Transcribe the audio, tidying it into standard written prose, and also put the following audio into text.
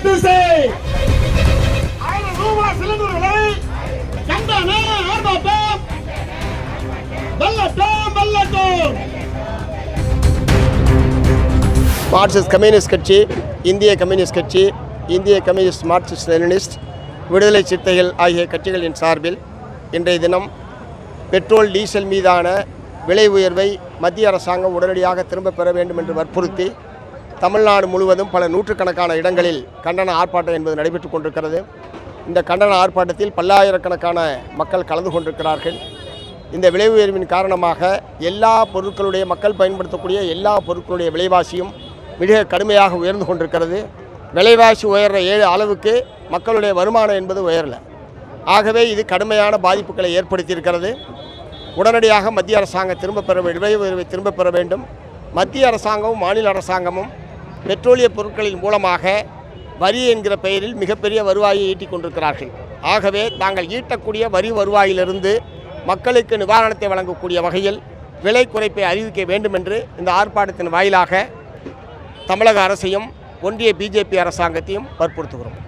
ரத்து செய். 1000 ரூபாய் சிலிண்டர் விலை கண்டன ஆர்ப்பாட்டம் வெல்லட்டும் வெல்லட்டும். மார்க்சிஸ்ட் கம்யூனிஸ்ட் கட்சி, இந்திய கம்யூனிஸ்ட் கட்சி, இந்திய கம்யூனிஸ்ட் மார்க்சிஸ்ட் லெனினிஸ்ட், விடுதலை சிறுத்தைகள் ஆகிய கட்சிகளின் சார்பில் இன்றைய தினம் பெட்ரோல் டீசல் மீதான விலை உயர்வை மத்திய அரசாங்கம் உடனடியாக திரும்பப் பெற வேண்டும் என்று வற்புறுத்தி தமிழ்நாடு முழுவதும் பல நூற்றுக்கணக்கான இடங்களில் கண்டன ஆர்ப்பாட்டம் என்பது நடைபெற்றுக் கொண்டிருக்கிறது. இந்த கண்டன ஆர்ப்பாட்டத்தில் பல்லாயிரக்கணக்கான மக்கள் கலந்து கொண்டிருக்கிறார்கள். இந்த விலை உயர்வின் காரணமாக எல்லா பொருட்களுடைய மக்கள் பயன்படுத்தக்கூடிய எல்லா பொருட்களுடைய விலைவாசியும் மிக கடுமையாக உயர்ந்து கொண்டிருக்கிறது. விலைவாசி உயர்ற அளவுக்கு மக்களுடைய வருமானம் என்பது உயரலை. ஆகவே இது கடுமையான பாதிப்புகளை ஏற்படுத்தியிருக்கிறது. உடனடியாக மத்திய அரசாங்கம் விலை உயர்வை திரும்பப் பெற வேண்டும். மத்திய அரசாங்கமும் மாநில அரசாங்கமும் பெட்ரோலிய பொருட்களின் மூலமாக வரி என்கிற பெயரில் மிகப்பெரிய வருவாயை ஈட்டிக் கொண்டிருக்கிறார்கள். ஆகவே தாங்கள் ஈட்டக்கூடிய வரி வருவாயிலிருந்து மக்களுக்கு நிவாரணத்தை வழங்கக்கூடிய வகையில் விலை குறைப்பை அறிவிக்க வேண்டும் என்று இந்த ஆர்ப்பாட்டத்தின் வாயிலாக தமிழக அரசையும் ஒன்றிய பிஜேபி அரசாங்கத்தையும் வற்புறுத்துகிறோம்.